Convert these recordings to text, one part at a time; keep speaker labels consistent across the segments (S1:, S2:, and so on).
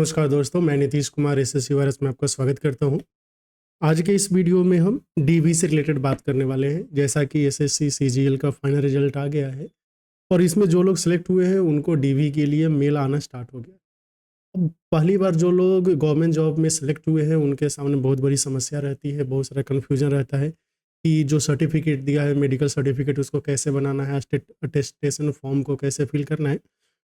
S1: नमस्कार दोस्तों, मैं नीतीश कुमार एसएससी वायरस में आपका स्वागत करता हूं। आज के इस वीडियो में हम डीवी से रिलेटेड बात करने वाले हैं। जैसा कि एसएससी सीजीएल का फाइनल रिजल्ट आ गया है और इसमें जो लोग सेलेक्ट हुए हैं उनको डीवी के लिए मेल आना स्टार्ट हो गया। अब पहली बार जो लोग गवर्नमेंट जॉब में सेलेक्ट हुए हैं उनके सामने बहुत बड़ी समस्या रहती है, बहुत सारा कन्फ्यूजन रहता है कि जो सर्टिफिकेट दिया है मेडिकल सर्टिफिकेट उसको कैसे बनाना है, अटेस्टेशन फॉर्म को कैसे फिल करना है।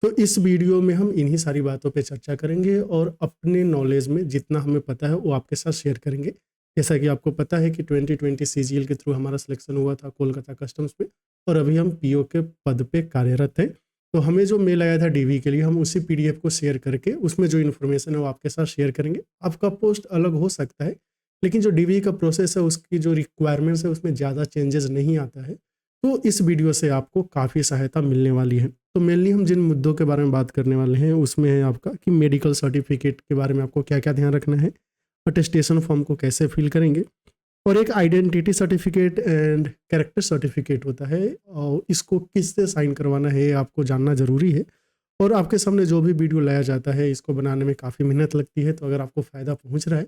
S1: तो इस वीडियो में हम इन्हीं सारी बातों पे चर्चा करेंगे और अपने नॉलेज में जितना हमें पता है वो आपके साथ शेयर करेंगे। जैसा कि आपको पता है कि 2020 सीजीएल के थ्रू हमारा सिलेक्शन हुआ था कोलकाता कस्टम्स पे और अभी हम पीओ के पद पे कार्यरत हैं। तो हमें जो मेल आया था डीवी के लिए हम उसी पीडीएफ को शेयर करके उसमें जो इन्फॉर्मेशन है वो आपके साथ शेयर करेंगे। आपका पोस्ट अलग हो सकता है लेकिन जो डीवी का प्रोसेस है उसकी जो रिक्वायरमेंट्स है उसमें ज़्यादा चेंजेस नहीं आता है। तो इस वीडियो से आपको काफ़ी सहायता मिलने वाली है। तो मेनली हम जिन मुद्दों के बारे में बात करने वाले हैं उसमें है आपका कि मेडिकल सर्टिफिकेट के बारे में आपको क्या क्या ध्यान रखना है, अटेस्टेशन फॉर्म को कैसे फिल करेंगे और एक identity certificate and character certificate होता है और इसको किससे साइन करवाना है आपको जानना ज़रूरी है। और आपके सामने जो भी वीडियो लाया जाता है इसको बनाने में काफ़ी मेहनत लगती है, तो अगर आपको फ़ायदा पहुँच रहा है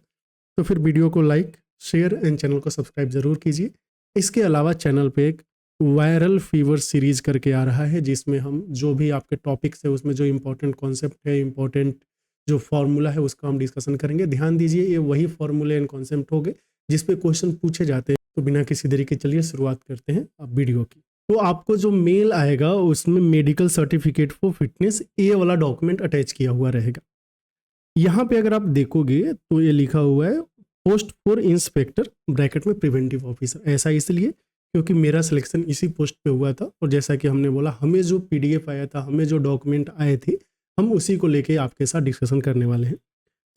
S1: तो फिर वीडियो को लाइक, शेयर एंड चैनल को सब्सक्राइब ज़रूर कीजिए। इसके अलावा चैनल पे एक वायरल फीवर सीरीज करके आ रहा है जिसमें हम जो भी आपके टॉपिक्स है उसमें जो इम्पोर्टेंट कॉन्सेप्ट है, इम्पोर्टेंट जो फॉर्मूला है उसका हम डिस्कशन करेंगे। ध्यान दीजिए ये वही फॉर्मूले एंड कॉन्सेप्ट हो गए जिस पे क्वेश्चन पूछे जाते हैं। तो बिना किसी देरी के चलिए शुरुआत करते हैं अब वीडियो की। तो आपको जो मेल आएगा उसमें मेडिकल सर्टिफिकेट फॉर फिटनेस ये वाला डॉक्यूमेंट अटैच किया हुआ रहेगा। यहाँ पे अगर आप देखोगे तो ये लिखा हुआ है पोस्ट फॉर इंस्पेक्टर ब्रैकेट में प्रिवेंटिव ऑफिसर। ऐसा इसलिए क्योंकि मेरा सिलेक्शन इसी पोस्ट पे हुआ था और जैसा कि हमने बोला हमें जो पीडीएफ आया था, हमें जो डॉक्यूमेंट आए थे, हम उसी को लेके आपके साथ डिस्कशन करने वाले हैं।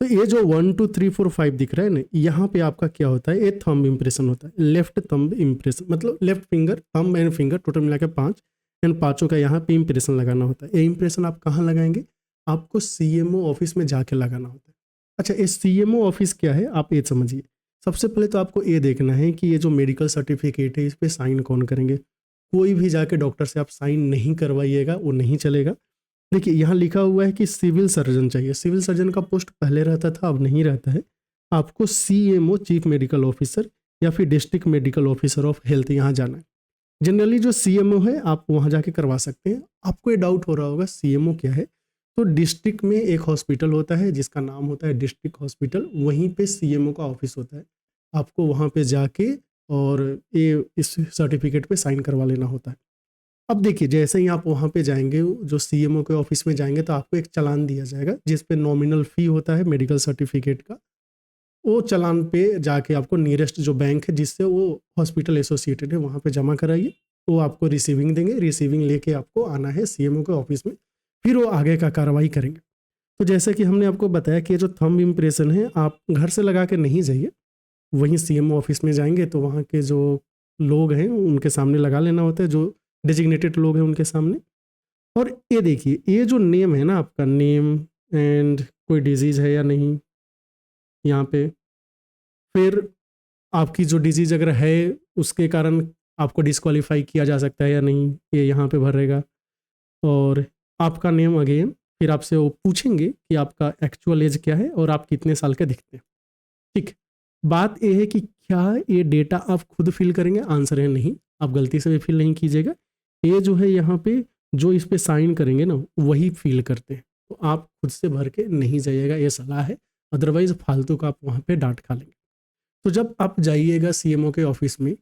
S1: तो ये जो 1 2 3 4 5 दिख रहा है ना, यहाँ पे आपका क्या होता है, ये थंब इम्प्रेशन होता है। लेफ्ट थंब इम्प्रेशन मतलब left finger, thumb and finger total मिला के 5 एंड पाँचों का यहाँ पे इम्प्रेशन लगाना होता है। ये इम्प्रेशन आप कहाँ लगाएंगे, आपको सीएमओ ऑफिस में जाके लगाना होता है। अच्छा, ये सीएमओ ऑफिस क्या है आप ये समझिए। सबसे पहले तो आपको ये देखना है कि ये जो मेडिकल सर्टिफिकेट है इस पर साइन कौन करेंगे। कोई भी जाके डॉक्टर से आप साइन नहीं करवाइएगा, वो नहीं चलेगा। देखिए यहाँ लिखा हुआ है कि सिविल सर्जन चाहिए। सिविल सर्जन का पोस्ट पहले रहता था, अब नहीं रहता है। आपको सीएमओ चीफ मेडिकल ऑफिसर या फिर district medical officer of health यहाँ जाना है। जनरली जो सीएमओ है आप वहाँ जाके करवा सकते हैं। आपको ये डाउट हो रहा होगा सीएमओ क्या है, तो डिस्ट्रिक्ट में एक हॉस्पिटल होता है जिसका नाम होता है डिस्ट्रिक्ट हॉस्पिटल, वहीं पे सीएमओ का ऑफिस होता है। आपको वहाँ पे जाके और ये इस सर्टिफिकेट पे साइन करवा लेना होता है। अब देखिए जैसे ही आप वहाँ पे जाएंगे, जो सीएमओ के ऑफिस में जाएंगे तो आपको एक चालान दिया जाएगा जिस पे नॉमिनल फ़ी होता है मेडिकल सर्टिफिकेट का। वो चालान पे जाके आपको नियरेस्ट जो बैंक है जिससे वो हॉस्पिटल एसोसिएटेड है वहाँ पे जमा कराइए। वो आपको रिसीविंग देंगे, रिसीविंग लेके आपको आना है सीएमओ के ऑफिस में, फिर वो आगे का कार्रवाई करेंगे। तो जैसे कि हमने आपको बताया कि जो थंब इम्प्रेशन है आप घर से लगा के नहीं जाइए, वहीं सीएमओ ऑफिस में जाएंगे तो वहाँ के जो लोग हैं उनके सामने लगा लेना होता है, जो डेजिग्नेटेड लोग हैं उनके सामने। और ये देखिए ये जो नेम है ना, आपका नेम एंड कोई डिजीज़ है या नहीं यहाँ पे, फिर आपकी जो डिजीज़ अगर है उसके कारण आपको डिस्क्वालीफाई किया जा सकता है या नहीं, ये यहाँ पे भरेगा। और आपका नेम अगेन, फिर आपसे वो पूछेंगे कि आपका एक्चुअल एज क्या है और आप कितने साल के दिखते हैं। ठीक, बात ये है कि क्या ये डेटा आप खुद फिल करेंगे, आंसर है नहीं, आप गलती से भी फिल नहीं कीजिएगा। ये जो है यहाँ पे जो इस पे साइन करेंगे ना वही फिल करते हैं, तो आप खुद से भर के नहीं जाइएगा, ये सलाह है। अदरवाइज फालतू का आप वहाँ पे डांट खा लेंगे। तो जब आप जाइएगा सीएमओ के ऑफिस में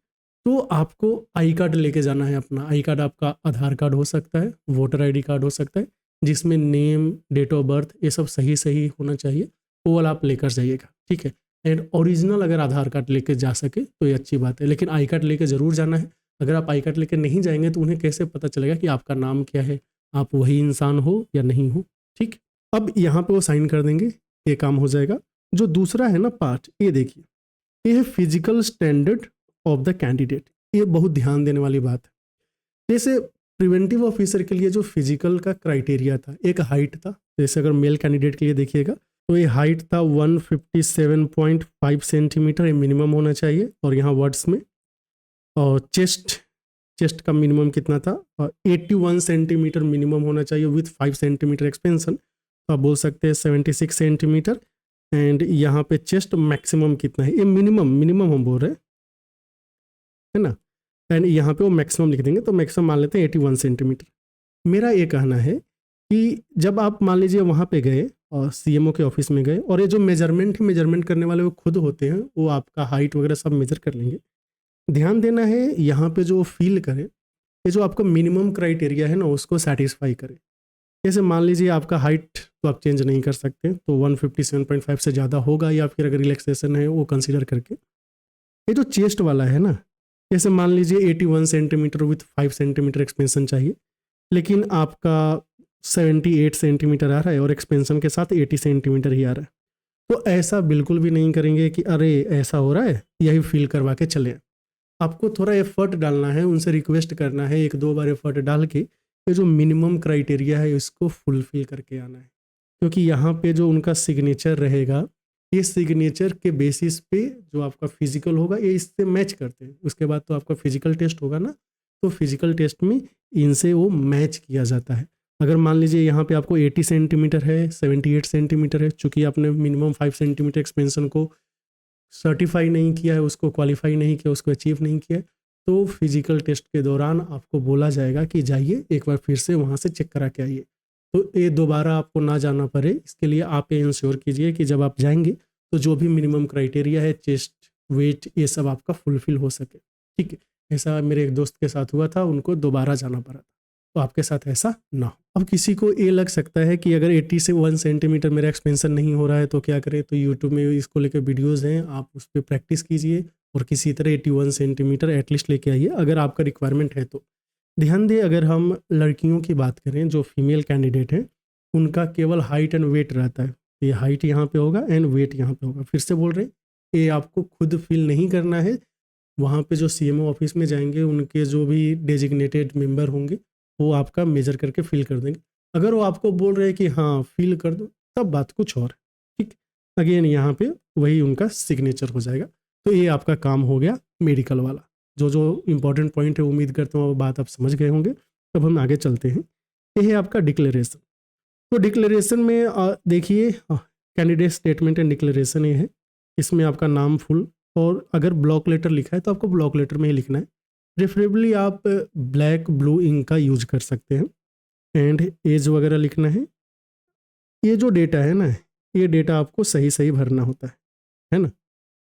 S1: तो आपको आई कार्ड लेके जाना है अपना। आई कार्ड आपका आधार कार्ड हो सकता है, वोटर आईडी कार्ड हो सकता है, जिसमें नेम, डेट ऑफ बर्थ ये सब सही सही होना चाहिए, वो वाला आप लेकर जाइएगा। ठीक है, एंड ओरिजिनल अगर आधार कार्ड लेके जा सके तो ये अच्छी बात है, लेकिन आई कार्ड लेके ज़रूर जाना है। अगर आप आई कार्ड लेके नहीं जाएंगे तो उन्हें कैसे पता चलेगा कि आपका नाम क्या है, आप वही इंसान हो या नहीं हो। ठीक, अब यहाँ पे वो साइन कर देंगे, ये काम हो जाएगा। जो दूसरा है ना पार्ट, ये देखिए, ये है physical standard of the candidate. ये बहुत ध्यान देने वाली बात है। जैसे प्रिवेंटिव ऑफिसर के लिए जो फिजिकल का क्राइटेरिया था, एक हाइट था। जैसे अगर मेल कैंडिडेट के लिए देखिएगा तो ये हाइट था 157.5 सेंटीमीटर, ये मिनिमम होना चाहिए। और यहाँ वर्ड्स में, और चेस्ट का मिनिमम कितना था, 81 सेंटीमीटर मिनिमम होना चाहिए विथ 5 सेंटीमीटर एक्सपेंशन। तो आप बोल सकते हैं 76 सेंटीमीटर। एंड यहाँ पे चेस्ट मैक्सिमम कितना है, ये मिनिमम हम बोल रहे हैं, है ना। एंड यहाँ पे वो मैक्सिमम लिख देंगे, तो मैक्सिमम मान लेते हैं 81 सेंटीमीटर। मेरा ये कहना है कि जब आप मान लीजिए वहाँ पे गए और सीएमओ के ऑफिस में गए, और ये जो मेजरमेंट करने वाले वो खुद होते हैं, वो आपका हाइट वगैरह सब मेजर कर लेंगे। ध्यान देना है यहाँ पे जो फील करे, ये जो आपका मिनिमम क्राइटेरिया है ना, उसको सेटिस्फाई करे। जैसे मान लीजिए आपका हाइट तो आप चेंज नहीं कर सकते, तो 157.5 से ज़्यादा होगा, या फिर अगर रिलैक्सेशन है वो कंसीडर करके। ये जो चेस्ट वाला है ना, जैसे मान लीजिए 81 सेंटीमीटर विथ 5 सेंटीमीटर एक्सपेंशन चाहिए, लेकिन आपका 78 सेंटीमीटर आ रहा है और एक्सपेंशन के साथ 80 सेंटीमीटर ही आ रहा है, तो ऐसा बिल्कुल भी नहीं करेंगे कि अरे ऐसा हो रहा है, यही फील करवा के चले। आपको थोड़ा एफर्ट डालना है, उनसे रिक्वेस्ट करना है, 1-2 बार एफर्ट डाल के ये जो मिनिमम क्राइटेरिया है इसको फुलफिल करके आना है। क्योंकि यहाँ पे जो उनका सिग्नेचर रहेगा, ये सिग्नेचर के बेसिस पे जो आपका फिजिकल होगा ये इससे मैच करते हैं। उसके बाद तो आपका फिजिकल टेस्ट होगा ना, तो फिजिकल टेस्ट में इनसे वो मैच किया जाता है। अगर मान लीजिए यहाँ पे आपको 80 सेंटीमीटर है, 78 सेंटीमीटर है, चूँकि आपने मिनिमम 5 सेंटीमीटर एक्सपेंशन को सर्टिफाई नहीं किया है, उसको क्वालिफाई नहीं किया, उसको अचीव नहीं किया, तो फिजिकल टेस्ट के दौरान आपको बोला जाएगा कि जाइए एक बार फिर से वहाँ से चेक करा के आइए। तो ये दोबारा आपको ना जाना पड़े, इसके लिए आप ये इंश्योर कीजिए कि जब आप जाएंगे तो जो भी मिनिमम क्राइटेरिया है, चेस्ट, वेट, ये सब आपका फुलफिल हो सके। ठीक है, ऐसा मेरे एक दोस्त के साथ हुआ था, उनको दोबारा जाना पड़ा था, तो आपके साथ ऐसा ना हो। अब किसी को ये लग सकता है कि अगर 80 से 1 सेंटीमीटर मेरा एक्सपेंशन नहीं हो रहा है तो क्या करें, तो यूट्यूब में इसको लेकर वीडियोज़ हैं, आप उस पर प्रैक्टिस कीजिए और किसी तरह 81 सेंटीमीटर एटलीस्ट लेके आइए अगर आपका रिक्वायरमेंट है तो। ध्यान दें, अगर हम लड़कियों की बात करें, जो फीमेल कैंडिडेट हैं, उनका केवल हाइट एंड वेट रहता है। ये हाइट यहाँ पे होगा एंड वेट यहाँ पे होगा। फिर से बोल रहे हैं, ये आपको खुद फील नहीं करना है, वहाँ पे जो सीएमओ ऑफिस में जाएंगे, उनके जो भी डेजिग्नेटेड मेंबर होंगे वो आपका मेजर करके फिल कर देंगे। अगर वो आपको बोल रहे हैं कि हाँ फिल कर दो, तब बात कुछ और है। ठीक, अगेन यहाँ पे वही उनका सिग्नेचर हो जाएगा। तो ये आपका काम हो गया मेडिकल वाला। जो जो इम्पोर्टेंट पॉइंट है उम्मीद करता हूँ वो बात आप समझ गए होंगे। तब हम आगे चलते हैं। ये है आपका डिक्लेरेशन। तो डिक्लेरेशन में देखिए, कैंडिडेट स्टेटमेंट एंड डिक्लेरेशन ये है। इसमें आपका नाम फुल, और अगर ब्लॉक लेटर लिखा है तो आपको ब्लॉक लेटर में ही लिखना है। प्रेफरेबली आप ब्लैक ब्लू इंक का यूज कर सकते हैं। एंड एज वगैरह लिखना है। ये जो डेटा है ना, ये डेटा आपको सही सही भरना होता है ना।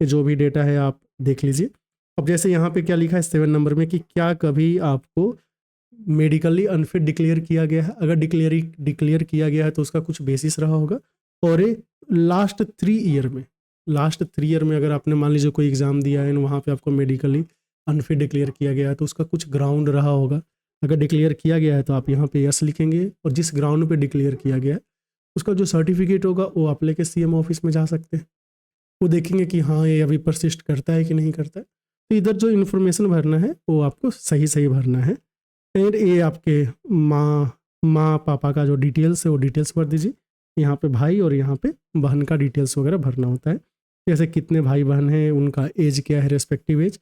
S1: ये जो भी डेटा है आप देख लीजिए। अब जैसे यहाँ पे क्या लिखा है 7 नंबर में कि क्या कभी आपको मेडिकली अनफिट डिक्लेयर किया गया है। अगर डिक्लेयर किया गया है तो उसका कुछ बेसिस रहा होगा। और ये लास्ट 3 ईयर में अगर आपने मान लीजिए कोई एग्ज़ाम दिया है, वहाँ पे आपको मेडिकली अनफिट डिक्लेयर किया गया है, तो उसका कुछ ग्राउंड रहा होगा। अगर डिक्लेयर किया गया है तो आप यहाँ पे यस लिखेंगे, और जिस ग्राउंड पे डिक्लेयर किया गया है उसका जो सर्टिफिकेट होगा वो आप लेके सीएम ऑफिस में जा सकते हैं। वो देखेंगे कि हाँ ये अभी परसिस्ट करता है कि नहीं करता है। तो इधर जो इन्फॉर्मेशन भरना है वो आपको सही सही भरना है। और ये आपके माँ पापा का जो डिटेल्स है वो डिटेल्स भर दीजिए। यहाँ पे भाई और यहाँ पे बहन का डिटेल्स वगैरह भरना होता है। जैसे कितने भाई बहन हैं, उनका एज क्या है, रेस्पेक्टिव एज,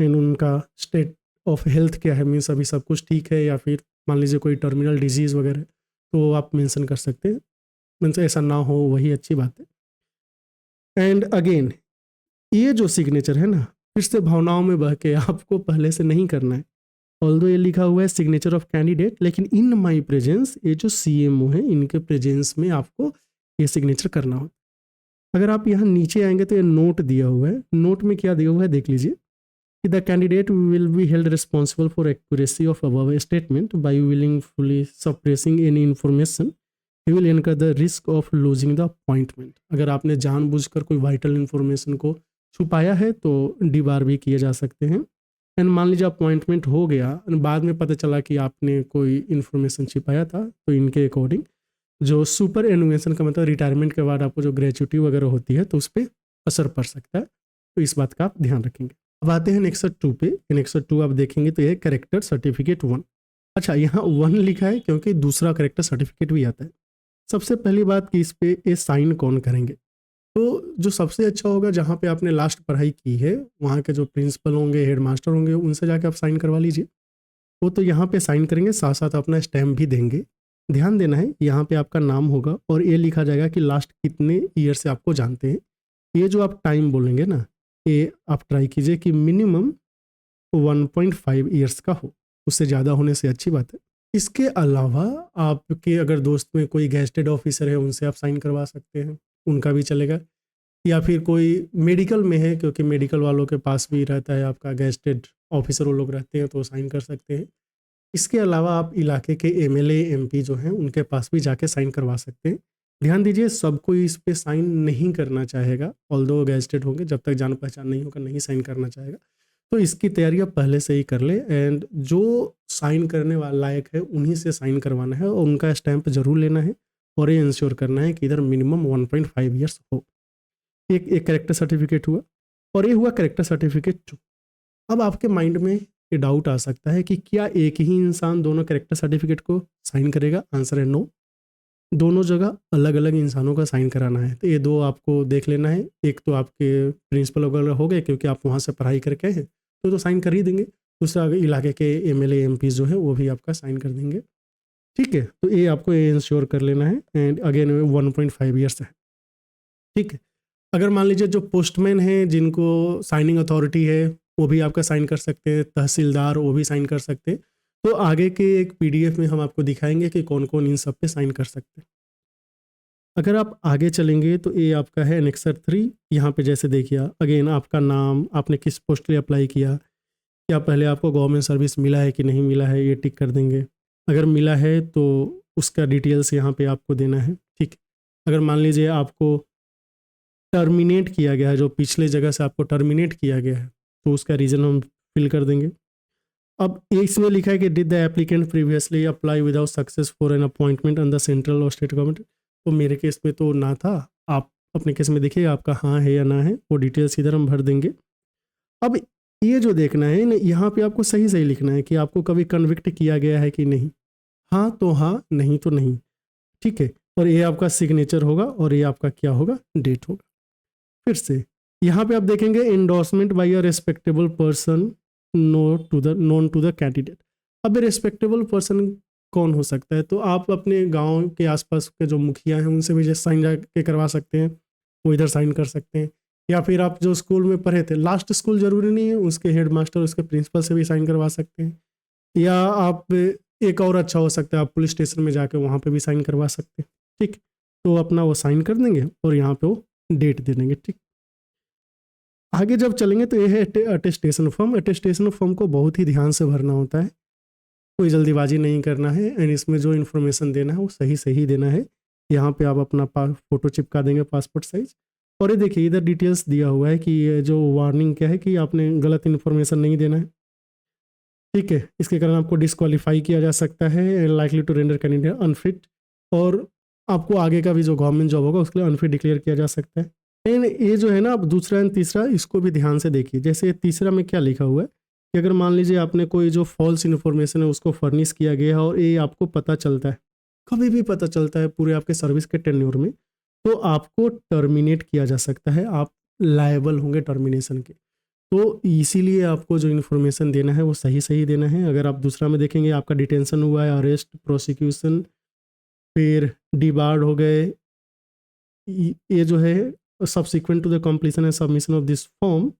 S1: एंड उनका स्टेट ऑफ हेल्थ क्या है, मीन्स अभी सब कुछ ठीक है, या फिर मान लीजिए कोई टर्मिनल डिजीज़ वगैरह तो आप मेंशन कर सकते हैं। मीन्स ऐसा ना हो वही अच्छी बात है। एंड अगेन ये जो सिग्नेचर है ना, फिर से भावनाओं में बह के आपको पहले से नहीं करना है। ऑल्दो ये लिखा हुआ है सिग्नेचर ऑफ कैंडिडेट, लेकिन इन माई प्रेजेंस, ये जो सीएमओ है इनके प्रेजेंस में आपको ये सिग्नेचर करना हो। अगर आप यहाँ नीचे आएंगे तो ये नोट दिया हुआ है। नोट में क्या दिया हुआ है देख लीजिए कि the candidate will be held responsible for accuracy of above statement by willingfully suppressing any information he will incur the risk of losing the appointment. अगर आपने जानबूझकर कोई वाइटल इन्फॉर्मेशन को छुपाया है तो डीबार भी किए जा सकते हैं। एंड मान लीजिए अपॉइंटमेंट हो गया, बाद में पता चला कि आपने कोई इन्फॉर्मेशन छिपाया था, तो इनके अकॉर्डिंग जो सुपर एनुएशन का मतलब रिटायरमेंट के बाद आपको जो ग्रेचुटी वगैरह होती है तो उस पर असर पड़ सकता है। तो इस बात का आप ध्यान रखेंगे। अब आते हैं नेक्स्ट 2 पे। नेक्स्ट 2 आप देखेंगे तो ये कैरेक्टर सर्टिफिकेट 1। अच्छा, यहाँ 1 लिखा है क्योंकि दूसरा कैरेक्टर सर्टिफिकेट भी आता है। सबसे पहली बात कि इस पे ये साइन कौन करेंगे, तो जो सबसे अच्छा होगा जहाँ पे आपने लास्ट पढ़ाई की है वहाँ के जो प्रिंसिपल होंगे, हेड मास्टर होंगे, उनसे जाके आप साइन करवा लीजिए। वो तो यहाँ पे साइन करेंगे, साथ साथ अपना स्टैम्प भी देंगे। ध्यान देना है, यहाँ पे आपका नाम होगा और ये लिखा जाएगा कि लास्ट कितने ईयर से आपको जानते हैं। ये जो आप टाइम बोलेंगे ना, ये आप ट्राई कीजिए कि मिनिमम 1.5 ईयर्स का हो, उससे ज़्यादा होने से अच्छी बात है। इसके अलावा आपके अगर दोस्त में कोई गेस्टेड ऑफिसर है, उनसे आप साइन करवा सकते हैं, उनका भी चलेगा। या फिर कोई मेडिकल में है, क्योंकि मेडिकल वालों के पास भी रहता है आपका गेस्टेड ऑफिसर, वो लोग रहते हैं तो साइन कर सकते हैं। इसके अलावा आप इलाके के एमएलए एमपी जो हैं उनके पास भी जाके साइन करवा सकते हैं। ध्यान दीजिए, सब कोई इस पे साइन नहीं करना चाहेगा, ऑल्दो गेस्टेड होंगे, जब तक जान पहचान नहीं होगा नहीं साइन करना चाहेगा। तो इसकी तैयारी आप पहले से ही कर ले, एंड जो साइन करने वाला लायक है उन्हीं से साइन करवाना है और उनका स्टैंप जरूर लेना है और ये इंश्योर करना है कि इधर मिनिमम 1.5 ईयर्स हो। एक कैरेक्टर सर्टिफिकेट हुआ और ये हुआ कैरेक्टर सर्टिफिकेट 2। अब आपके माइंड में ये डाउट आ सकता है कि क्या एक ही इंसान दोनों कैरेक्टर सर्टिफिकेट को साइन करेगा? आंसर है नो, दोनों जगह अलग अलग इंसानों का साइन कराना है। तो ये दो आपको देख लेना है, एक तो आपके प्रिंसिपल वगैरह हो गए क्योंकि आप वहाँ से पढ़ाई करके आए हैं तो साइन कर ही देंगे। दूसरा इलाके के एमएलए एमपी जो है वो भी आपका साइन कर देंगे। ठीक है, तो ये आपको ये इंश्योर कर लेना है, एंड अगेन 1.5 ईयर्स है। ठीक है, अगर मान लीजिए जो पोस्टमैन हैं जिनको साइनिंग अथॉरिटी है वो भी आपका साइन कर सकते हैं, तहसीलदार वो भी साइन कर सकते हैं। तो आगे के एक पीडीएफ में हम आपको दिखाएंगे कि कौन कौन इन सब पे साइन कर सकते हैं। अगर आप आगे चलेंगे तो ये आपका है एनेक्सर 3। यहाँ पे जैसे देखिए अगेन आपका नाम, आपने किस पोस्ट के लिए अप्लाई किया, क्या पहले आपको गवर्नमेंट सर्विस मिला है कि नहीं मिला है, ये टिक कर देंगे। अगर मिला है तो उसका डिटेल्स यहाँ पे आपको देना है। ठीक है, अगर मान लीजिए आपको टर्मिनेट किया गया है, जो पिछले जगह से आपको टर्मिनेट किया गया है, तो उसका रीज़न हम फिल कर देंगे। अब इसमें लिखा है कि did the applicant previously apply without success for an appointment under central और स्टेट गवर्नमेंट। तो मेरे केस में तो ना था, आप अपने केस में देखिए आपका हाँ है या ना है, वो डिटेल्स इधर हम भर देंगे। अब ये जो देखना है ना, यहाँ पे आपको सही सही लिखना है कि आपको कभी कन्विक्ट किया गया है कि नहीं। हाँ तो हाँ, नहीं तो नहीं। ठीक है, और ये आपका सिग्नेचर होगा और ये आपका क्या होगा, डेट होगा। फिर से यहाँ पे आप देखेंगे endorsement by a respectable person known to the candidate. अब रेस्पेक्टेबल पर्सन कौन हो सकता है? तो आप अपने गांव के आसपास के जो मुखिया हैं उनसे भी जैसे साइन जाके करवा सकते हैं, वो इधर साइन कर सकते हैं। या फिर आप जो स्कूल में पढ़े थे, लास्ट स्कूल जरूरी नहीं है, उसके हेडमास्टर उसके प्रिंसिपल से भी साइन करवा सकते हैं। या आप एक और अच्छा हो सकता है, आप पुलिस स्टेशन में जाके वहाँ पे भी साइन करवा सकते हैं। ठीक, तो अपना वो साइन कर देंगे और यहाँ पे वो डेट दे देंगे। ठीक, आगे जब चलेंगे तो ये है अटेस्टेशन फॉर्म। अटेस्टेशन फॉर्म को बहुत ही ध्यान से भरना होता है, कोई जल्दीबाजी नहीं करना है, एंड इसमें जो इन्फॉर्मेशन देना है वो सही सही देना है। यहाँ पे आप अपना फोटो चिपका देंगे पासपोर्ट साइज। और ये देखिए इधर डिटेल्स दिया हुआ है कि ये जो वार्निंग क्या है कि आपने गलत इन्फॉर्मेशन नहीं देना है। ठीक है, इसके कारण आपको डिस्क्वालीफाई किया जा सकता है, likely to render candidate unfit, और आपको आगे का भी जो गवर्नमेंट जॉब होगा उसके लिए अनफिट डिक्लेयर किया जा सकता है। लेकिन ये जो है ना, अब दूसरा एंड तीसरा इसको भी ध्यान से देखिए। जैसे तीसरा में क्या लिखा हुआ है कि अगर मान लीजिए आपने कोई जो फॉल्स इन्फॉर्मेशन है उसको फर्निश किया गया है और ये आपको पता चलता है, कभी भी पता चलता है पूरे आपके सर्विस के टेन्योर में, तो आपको टर्मिनेट किया जा सकता है, आप लायबल होंगे टर्मिनेशन के। तो इसीलिए आपको जो इन्फॉर्मेशन देना है वो सही सही देना है। अगर आप दूसरा में देखेंगे आपका डिटेंशन हुआ है, अरेस्ट, प्रोसिक्यूशन, फिर डिबार्ड हो गए, ये जो है subsequent to the completion and submission of this form,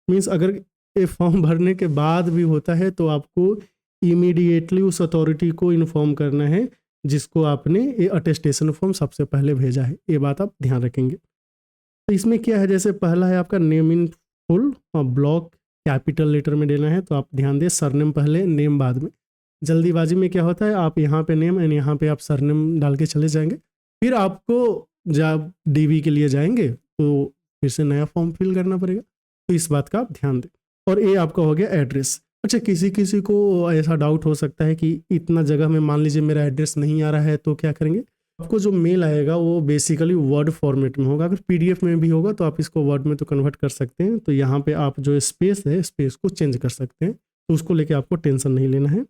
S1: means अगर ये फॉर्म भरने के बाद भी होता है तो आपको इमीडिएटली उस अथॉरिटी को इन्फॉर्म करना है जिसको आपने ये अटेस्टेशन फॉर्म सबसे पहले भेजा है। ये बात आप ध्यान रखेंगे। तो इसमें क्या है, जैसे पहला है आपका नेम इन फुल और ब्लॉक कैपिटल लेटर में देना है, तो आप ध्यान दें सरनेम पहले नेम बाद में। जल्दीबाजी में क्या होता है, आप यहाँ पे नेम एंड यहाँ पे आप सरनेम डाल के चले जाएंगे, फिर आपको जब डीवी के लिए जाएंगे तो फिर से नया फॉर्म फिल करना पड़ेगा। तो इस बात का आप ध्यान दें। और ये आपका हो गया एड्रेस। अच्छा, किसी किसी को ऐसा डाउट हो सकता है कि इतना जगह में मान लीजिए मेरा एड्रेस नहीं आ रहा है तो क्या करेंगे। आपको जो मेल आएगा वो बेसिकली वर्ड फॉर्मेट में होगा, अगर पीडीएफ में भी होगा तो आप इसको वर्ड में तो कन्वर्ट कर सकते हैं। तो यहाँ पे आप जो स्पेस है स्पेस को चेंज कर सकते हैं, तो उसको लेके आपको टेंशन नहीं लेना है।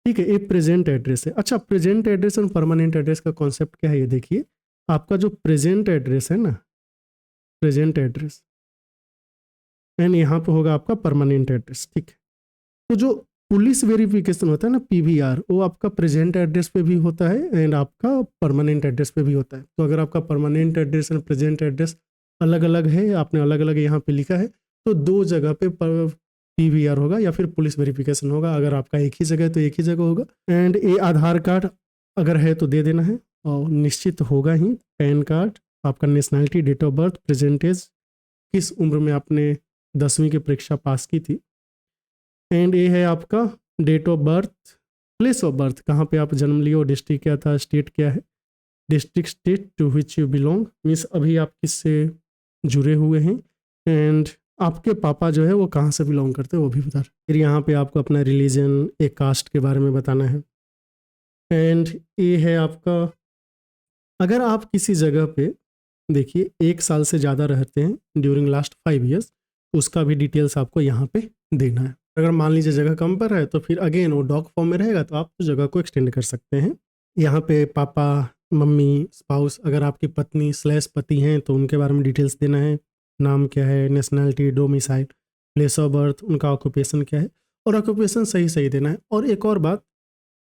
S1: ठीक है, ये प्रेजेंट एड्रेस है। अच्छा, प्रेजेंट एड्रेस और परमानेंट एड्रेस का कॉन्सेप्ट क्या है ये देखिए। आपका जो प्रेजेंट एड्रेस है ना, प्रेजेंट एड्रेस, एंड यहाँ पे होगा आपका परमानेंट एड्रेस। ठीक है, तो जो पुलिस वेरिफिकेशन होता है ना, पीवीआर, वो आपका प्रेजेंट एड्रेस पे भी होता है एंड आपका परमानेंट एड्रेस पे भी होता है। तो अगर आपका permanent address and present address अलग अलग है, आपने अलग अलग यहाँ पे लिखा है, तो दो जगह पे पीवीआर होगा या फिर पुलिस वेरिफिकेशन होगा। अगर आपका एक ही जगह है तो एक ही जगह होगा। एंड ये आधार कार्ड अगर है तो दे देना है, और निश्चित होगा ही। पैन कार्ड, आपका nationality, date of birth, present age, किस उम्र में आपने 10वीं की परीक्षा पास की थी। एंड ये है आपका date of birth, place of birth, कहाँ पे आप जन्म लिए हो, डिस्ट्रिक्ट क्या था, स्टेट क्या है, district state to which you belong, means अभी आप किससे जुड़े हुए हैं। एंड आपके पापा जो है वो कहाँ से बिलोंग करते हैं वो भी बता रहे। फिर यहाँ पे आपको अपना रिलीजन, एक कास्ट के बारे में बताना है। एंड ये है आपका, अगर आप किसी जगह पे देखिए 1 साल से ज़्यादा रहते हैं ड्यूरिंग लास्ट 5 ईयर्स, तो उसका भी डिटेल्स आपको यहाँ पे देना है। अगर मान लीजिए जगह कम पर है तो फिर अगेन वो डॉक फॉर्म में रहेगा, तो आप उस जगह को एक्सटेंड कर सकते हैं। यहाँ पे पापा, मम्मी, स्पाउस, अगर आपकी पत्नी / पति हैं तो उनके बारे में डिटेल्स देना है। नाम क्या है, nationality, domicile, place of birth, उनका ऑक्यूपेशन क्या है, और ऑक्यूपेशन सही सही देना है। और एक और बात,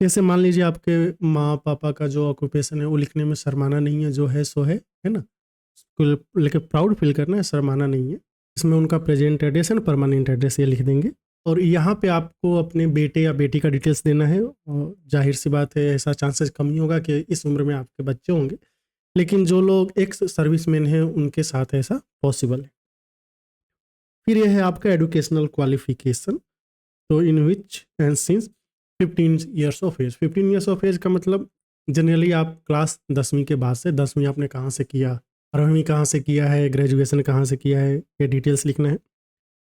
S1: जैसे मान लीजिए आपके माँ पापा का जो ऑक्यूपेशन है वो लिखने में शर्माना नहीं है, जो है सो है ना, उसको लेके प्राउड फील करना है, शर्माना नहीं है। इसमें उनका present address and permanent address ये लिख देंगे। और यहाँ पे आपको अपने बेटे या बेटी का डिटेल्स देना है। और जाहिर सी बात है, ऐसा चांसेस कम ही होगा कि इस उम्र में आपके बच्चे होंगे, लेकिन जो लोग एक्स सर्विसमैन हैं उनके साथ ऐसा पॉसिबल है। फिर यह है आपका एजुकेशनल क्वालिफिकेशन, तो in which and since 15 years of age. 15 years of age का मतलब जनरली आप क्लास 10वीं के बाद से, 10वीं आपने कहाँ से किया, 12वीं कहाँ से किया है, ग्रेजुएशन कहाँ से किया है, ये डिटेल्स लिखना है।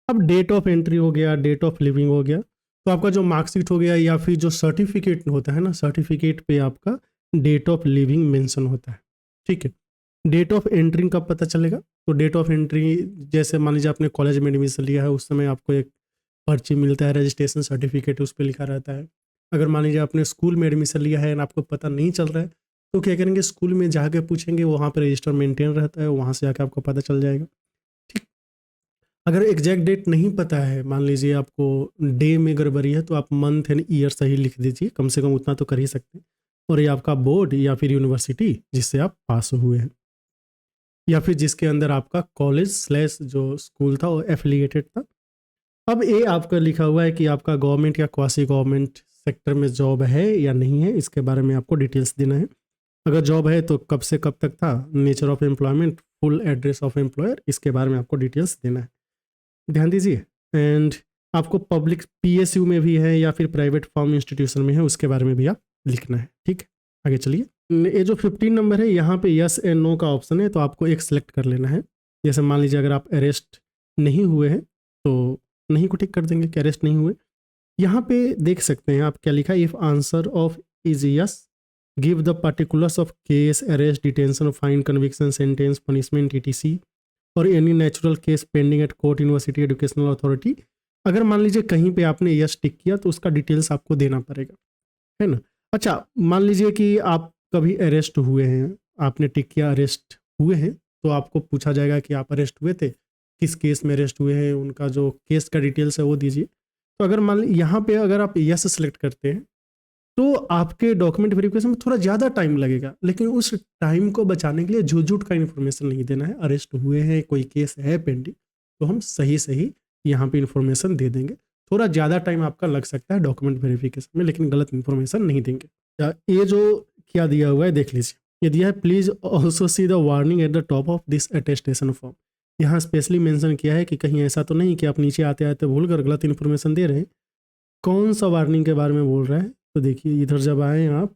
S1: अब डेट ऑफ एंट्री हो गया, डेट ऑफ लिविंग हो गया, तो आपका जो मार्कशीट हो गया या फिर जो सर्टिफिकेट होता है ना, सर्टिफिकेट पे आपका डेट ऑफ लिविंग मेंशन होता है। ठीक है, डेट ऑफ एंट्री कब पता चलेगा, तो डेट ऑफ एंट्री जैसे मान लीजिए आपने कॉलेज में एडमिशन लिया है, उस समय आपको एक पर्ची मिलता है, रजिस्ट्रेशन सर्टिफिकेट उस पर लिखा रहता है। अगर मान लीजिए आपने स्कूल में एडमिशन लिया है और आपको पता नहीं चल रहा है, तो क्या करेंगे, स्कूल में जाके पूछेंगे, वहाँ पर रजिस्टर मेंटेन रहता है, वहाँ से जाकर आपको पता चल जाएगा। ठीक, अगर एग्जैक्ट डेट नहीं पता है, मान लीजिए आपको डे में गड़बड़ी है, तो आप मंथ एंड ईयर सही लिख दीजिए, कम से कम उतना तो कर ही सकते हैं। और ये आपका बोर्ड या फिर यूनिवर्सिटी जिससे आप पास हुए हैं, या फिर जिसके अंदर आपका कॉलेज / जो स्कूल था वो एफिलिएटेड था। अब ये आपका लिखा हुआ है कि आपका गवर्नमेंट या क्वासी गवर्नमेंट सेक्टर में जॉब है या नहीं है, इसके बारे में आपको डिटेल्स देना है। अगर जॉब है तो कब से कब तक था, nature of employment, full address of employer, इसके बारे में आपको डिटेल्स देना है, ध्यान दीजिए। एंड आपको पब्लिक पीएसयू में भी है या फिर प्राइवेट फॉर्म इंस्टीट्यूशन में है, उसके बारे में भी आप लिखना है। ठीक, आगे चलिए। ये जो 15 नंबर है, यहाँ पे यस एंड नो का ऑप्शन है, तो आपको एक सेलेक्ट कर लेना है। जैसे मान लीजिए अगर आप अरेस्ट नहीं हुए हैं तो नहीं को टिक कर देंगे कि अरेस्ट नहीं हुए। यहाँ पे देख सकते हैं आप क्या लिखा है, if answer of is yes give the particulars of case, arrest, detention, fine, conviction, sentence, punishment, ETC और any natural case pending at court, university, educational authority. अगर मान लीजिए कहीं पे आपने यस टिक किया तो उसका डिटेल्स आपको देना पड़ेगा, है ना। अच्छा, मान लीजिए कि आप कभी अरेस्ट हुए हैं, आपने टिक किया अरेस्ट हुए हैं, तो आपको पूछा जाएगा कि आप अरेस्ट हुए थे, किस केस में अरेस्ट हुए हैं, उनका जो केस का डिटेल्स है वो दीजिए। तो अगर मान लीजिए यहाँ पे अगर आप यस सेलेक्ट करते हैं तो आपके डॉक्यूमेंट वेरिफिकेशन में थोड़ा ज़्यादा टाइम लगेगा, लेकिन उस टाइम को बचाने के लिए झूठ का इन्फॉर्मेशन नहीं देना है। अरेस्ट हुए हैं, कोई केस है पेंडिंग, तो हम सही सही यहाँ पे इन्फॉर्मेशन दे देंगे। थोड़ा ज़्यादा टाइम आपका लग सकता है डॉक्यूमेंट वेरिफिकेशन में, लेकिन गलत इन्फॉर्मेशन नहीं देंगे। ये जो क्या दिया हुआ है देख लीजिए, ये दिया है, please also see the warning at the top of this attestation form. यहाँ स्पेशली मेंशन किया है कि कहीं ऐसा तो नहीं कि आप नीचे आते आते भूल कर गलत इन्फॉर्मेशन दे रहे हैं। कौन सा वार्निंग के बारे में बोल रहा है, तो देखिए इधर जब आए आप,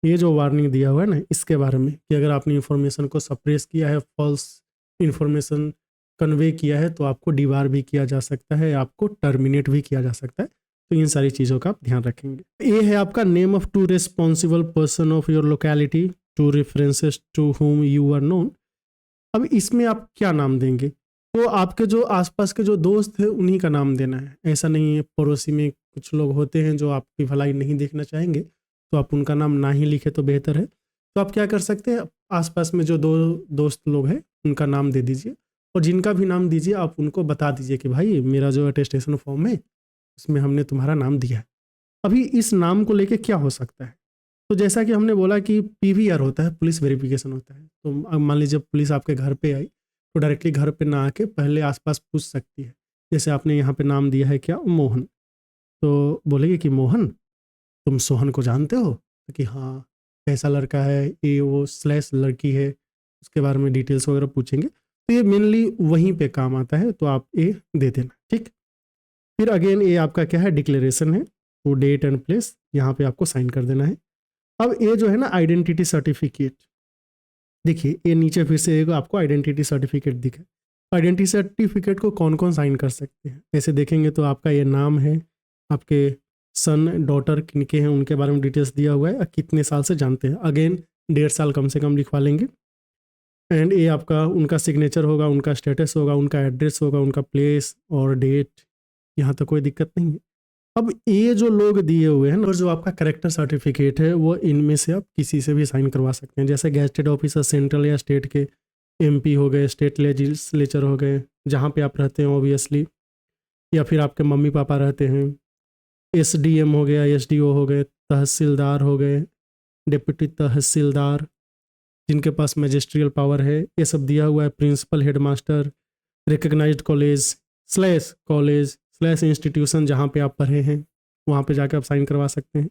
S1: ये जो वार्निंग दिया हुआ है ना, इसके बारे में कि अगर आपने इन्फॉर्मेशन को सप्रेस किया है, फॉल्स इन्फॉर्मेशन कन्वे किया है, तो आपको डिबार भी किया जा सकता है, आपको टर्मिनेट भी किया जा सकता है। तो इन सारी चीज़ों का आप ध्यान रखेंगे। ये है आपका name of two responsible person of your locality, two references to whom you are known. अब इसमें आप क्या नाम देंगे, तो आपके जो आसपास के जो दोस्त हैं उन्हीं का नाम देना है। ऐसा नहीं है, पड़ोसी में कुछ लोग होते हैं जो आपकी भलाई नहीं देखना चाहेंगे, तो आप उनका नाम ना ही लिखे तो बेहतर है। तो आप क्या कर सकते हैं, आसपास में जो दो दोस्त लोग हैं उनका नाम दे दीजिए, और जिनका भी नाम दीजिए आप उनको बता दीजिए कि भाई मेरा जो अटेस्टेशन फॉर्म है उसमें हमने तुम्हारा नाम दिया है। अभी इस नाम को लेके क्या हो सकता है? तो जैसा कि हमने बोला कि पीवीआर होता है, पुलिस वेरिफिकेशन होता है। तो अब मान लीजिए पुलिस आपके घर पे आई तो डायरेक्टली घर पे ना आके पहले आसपास पूछ सकती है। जैसे आपने यहाँ पे नाम दिया है क्या, मोहन, तो बोलेगी कि मोहन तुम सोहन को जानते हो? तो कि हाँ, कैसा लड़का है, ये वो स्लैश लड़की है, उसके बारे में डिटेल्स वगैरह पूछेंगे। तो ये मेनली वहीं पे काम आता है, तो आप ये दे देना, ठीक। फिर अगेन ये आपका क्या है, डिक्लेरेशन है, वो डेट एंड प्लेस यहाँ पे आपको साइन कर देना है। अब ये जो है ना आइडेंटिटी सर्टिफिकेट, देखिए ये नीचे फिर से एक आपको आइडेंटिटी सर्टिफिकेट दिखे। आइडेंटिटी सर्टिफिकेट को कौन कौन साइन कर सकते हैं, ऐसे देखेंगे तो आपका ये नाम है, आपके सन डॉटर किनके हैं उनके बारे में डिटेल्स दिया हुआ है, और कितने साल से जानते हैं, अगेन 1.5 साल कम से कम लिखवा लेंगे। एंड ये आपका उनका सिग्नेचर होगा, उनका स्टेटस होगा, उनका एड्रेस होगा, उनका प्लेस और डेट, यहाँ तक कोई दिक्कत नहीं है। अब ये जो लोग दिए हुए हैं ना, और जो आपका करेक्टर सर्टिफिकेट है वो इनमें से आप किसी से भी साइन करवा सकते हैं। जैसे गैजेटेड ऑफिसर सेंट्रल या स्टेट के, एमपी हो गए, स्टेट लेजिस्लेचर हो गए, जहाँ पे आप रहते हैं ऑब्वियसली, या फिर आपके मम्मी पापा रहते हैं, एसडीएम हो गया, एसडीओ हो गए, तहसीलदार हो गए, डिप्टी तहसीलदार जिनके पास मैजिस्ट्रियल पावर है, ये सब दिया हुआ है। प्रिंसिपल, हेडमास्टर, रिकग्नाइज्ड कॉलेज/कॉलेज// इंस्टीट्यूशन जहाँ पे आप पढ़े हैं वहाँ पे जाके आप साइन करवा सकते हैं।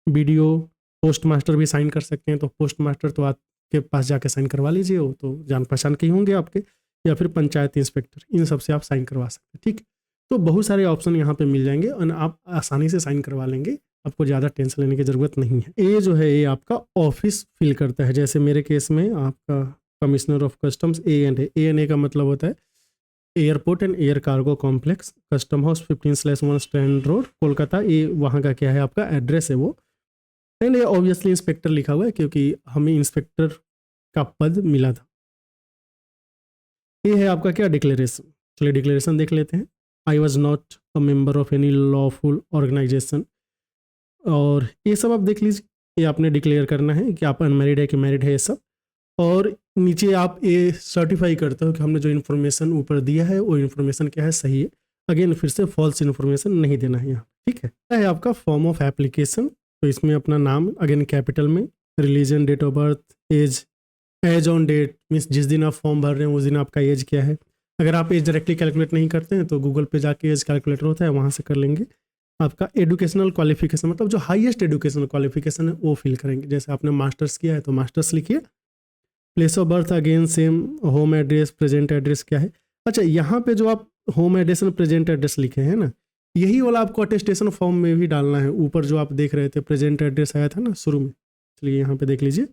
S1: बीडीओ, पोस्ट मास्टर भी साइन कर सकते हैं, तो पोस्ट मास्टर तो आपके पास जाके साइन करवा लीजिए, वो तो जान पहचान के ही होंगे आपके, या फिर पंचायत इंस्पेक्टर, इन सब से आप साइन करवा सकते हैं, ठीक। तो बहुत सारे ऑप्शन यहाँ पे मिल जाएंगे और आप आसानी से साइन करवा लेंगे, आपको ज़्यादा टेंशन लेने की ज़रूरत नहीं है। ये जो है ये आपका ऑफिस फिल करता है। जैसे मेरे केस में आपका कमिश्नर ऑफ कस्टम्स A&A का मतलब होता है airport and air cargo complex, custom house 15/1 stand road, Kolkata. ये वहाँ का क्या है, आपका एड्रेस है वो। एंड ये ऑब्वियसली इंस्पेक्टर लिखा हुआ है क्योंकि हमें इंस्पेक्टर का पद मिला था। ये है आपका क्या, डिक्लेरेशन। चलिए डिक्लेरेशन देख लेते हैं। I was not a member of any lawful organisation, और ये सब आप देख लीजिए, ये आपने डिक्लेयर करना है कि आप अनमैरिड है कि मैरिड है, ये सब। और नीचे आप ये सर्टिफाई करते हो कि हमने जो इन्फॉर्मेशन ऊपर दिया है वो इन्फॉर्मेशन क्या है, सही है। अगेन फिर से फॉल्स इन्फॉर्मेशन नहीं देना है यहाँ, ठीक है आपका फॉर्म ऑफ एप्लीकेशन। तो इसमें अपना नाम अगेन कैपिटल में, religion, date of birth, age on date means जिस दिन आप फॉर्म भर रहे हैं उस दिन आपका एज क्या है। अगर आप एज डायरेक्टली कैलकुलेट नहीं करते हैं तो गूगल पे जाके एज कैलकुलेटर होता है, वहाँ से कर लेंगे। आपका एजुकेशनल क्वालिफिकेशन, मतलब जो हाईएस्ट एजुकेशनल क्वालिफिकेशन है वो फिल करेंगे। जैसे आपने मास्टर्स किया है तो मास्टर्स लिखिए। Place of birth again same, home address, present address क्या है। अच्छा, यहाँ पे जो आप होम एड्रेस और प्रेजेंट एड्रेस लिखे हैं ना, यही वाला आपको अटेस्टेशन फॉर्म में भी डालना है। ऊपर जो आप देख रहे थे प्रेजेंट एड्रेस आया था ना शुरू में, चलिए यहाँ पे देख लीजिए,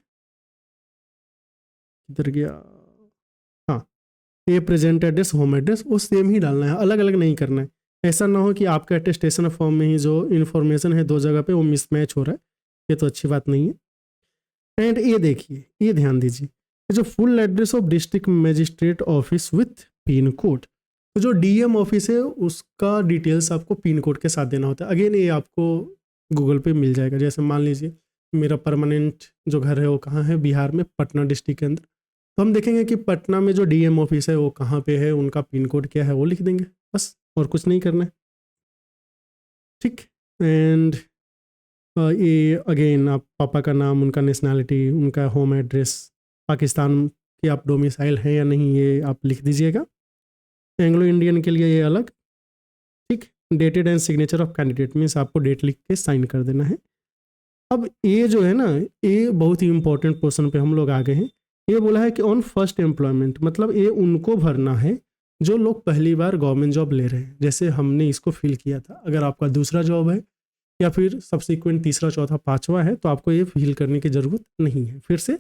S1: किधर गया, हाँ, ये प्रेजेंट एड्रेस, होम एड्रेस, वो सेम ही डालना है, अलग अलग नहीं करना है। ऐसा ना हो कि आपके अटेस्टेशन फॉर्म में ही जो इन्फॉर्मेशन है दो जगह पे वो मिसमैच हो रहा है, ये तो अच्छी बात नहीं है। एंड ये देखिए, ये ध्यान दीजिए, जो full address of district magistrate office with pin code, तो जो डीएम ऑफिस है उसका डिटेल्स आपको पिन कोड के साथ देना होता है। अगेन ये आपको गूगल पे मिल जाएगा। जैसे मान लीजिए मेरा परमानेंट जो घर है वो कहाँ है, बिहार में, पटना डिस्ट्रिक्ट के अंदर, तो हम देखेंगे कि पटना में जो डीएम ऑफिस है वो कहाँ पे है, उनका पिन कोड क्या है वो लिख देंगे, बस, और कुछ नहीं करना है, ठीक। एंड ये अगेन आप पापा का नाम, उनका नेशनैलिटी, उनका होम एड्रेस, पाकिस्तान के आप डोमिसाइल हैं या नहीं ये आप लिख दीजिएगा। एंग्लो इंडियन के लिए ये अलग, ठीक। Dated and signature of candidate means आपको डेट लिख के साइन कर देना है। अब ये जो है ना, ये बहुत ही इंपॉर्टेंट पोर्शन पे हम लोग आ गए हैं। ये बोला है कि ऑन फर्स्ट एम्प्लॉयमेंट, मतलब ये उनको भरना है जो लोग पहली बार गवर्नमेंट जॉब ले रहे हैं। जैसे हमने इसको फिल किया था। अगर आपका दूसरा जॉब है या फिर सब्सिक्वेंट तीसरा, चौथा, पाँचवा है तो आपको ये फिल करने की ज़रूरत नहीं है। फिर से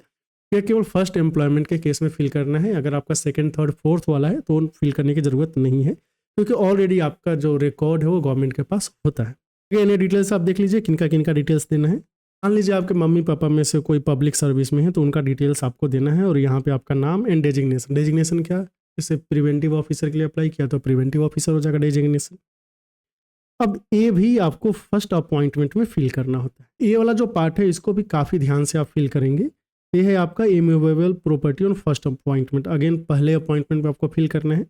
S1: ये केवल फर्स्ट एम्प्लॉयमेंट के केस में फिल करना है। अगर आपका सेकंड, थर्ड, फोर्थ वाला है तो फिल करने की ज़रूरत नहीं है, क्योंकि ऑलरेडी आपका जो रिकॉर्ड है वो गवर्नमेंट के पास होता है। ये डिटेल्स आप देख लीजिए, किनका किनका डिटेल्स देना है। मान लीजिए आपके मम्मी पापा में से कोई पब्लिक सर्विस में है तो उनका डिटेल्स आपको देना है, और यहाँ पे आपका नाम एंड डेजिग्नेशन। डेजिग्नेशन क्या, जैसे प्रिवेंटिव ऑफिसर के लिए अप्लाई किया तो प्रिवेंटिव ऑफिसर हो जाएगा डेजिग्नेशन। अब ये भी आपको फर्स्ट अपॉइंटमेंट में फिल करना होता है। ये वाला जो पार्ट है इसको भी काफ़ी ध्यान से आप फिल करेंगे। ये है आपका immovable property on first appointment. Again पहले अपॉइंटमेंट में आपको फिल करना है।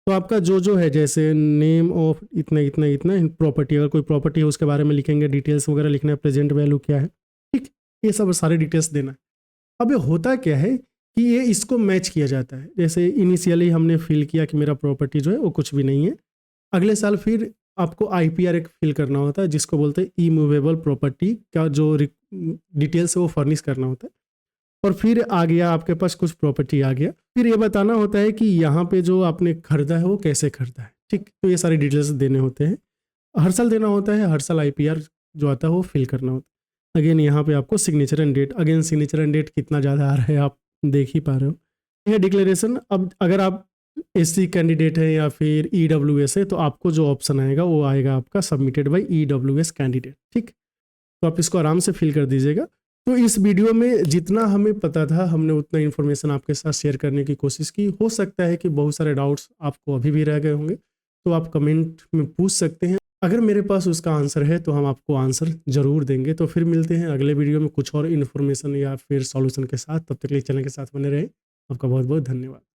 S1: तो आपका जो है जैसे नेम ऑफ इतना इतना इतना प्रॉपर्टी, अगर कोई प्रॉपर्टी है उसके बारे में लिखेंगे, डिटेल्स वगैरह लिखना है, प्रेजेंट वैल्यू क्या है, ठीक, ये सब सारी डिटेल्स देना है। अब ये होता क्या है कि ये इसको मैच किया जाता है। जैसे इनिशियली हमने फिल किया कि मेरा प्रॉपर्टी जो है वो कुछ भी नहीं है, अगले साल फिर आपको IPR एक फिल करना होता है जिसको बोलते हैं ई मूवेबल प्रॉपर्टी का जो डिटेल्स है वो फर्निश करना होता है। और फिर आ गया आपके पास कुछ प्रॉपर्टी आ गया, फिर ये बताना होता है कि यहाँ पे जो आपने खरीदा है वो कैसे खरीदा है, ठीक, तो ये सारी डिटेल्स देने होते हैं, हर साल देना होता है, हर साल IPR जो आता है वो फिल करना होता है। अगेन यहाँ पे आपको signature and date, again signature and date कितना ज़्यादा आ रहा है आप देख ही पा रहे हो। यह डिक्लेरेशन, अब अगर आप SC कैंडिडेट है या फिर EWS है तो आपको जो ऑप्शन आएगा वो आएगा आपका सबमिटेड बाय EWS कैंडिडेट, ठीक, तो आप इसको आराम से फिल कर दीजिएगा। तो इस वीडियो में जितना हमें पता था हमने उतना इन्फॉर्मेशन आपके साथ शेयर करने की कोशिश की। हो सकता है कि बहुत सारे डाउट्स आपको अभी भी रह गए होंगे, तो आप कमेंट में पूछ सकते हैं, अगर मेरे पास उसका आंसर है तो हम आपको आंसर जरूर देंगे। तो फिर मिलते हैं अगले वीडियो में कुछ और इन्फॉर्मेशन या फिर सॉल्यूशन के साथ, तब तक के लिए चैनल के साथ बने रहें। आपका बहुत बहुत धन्यवाद।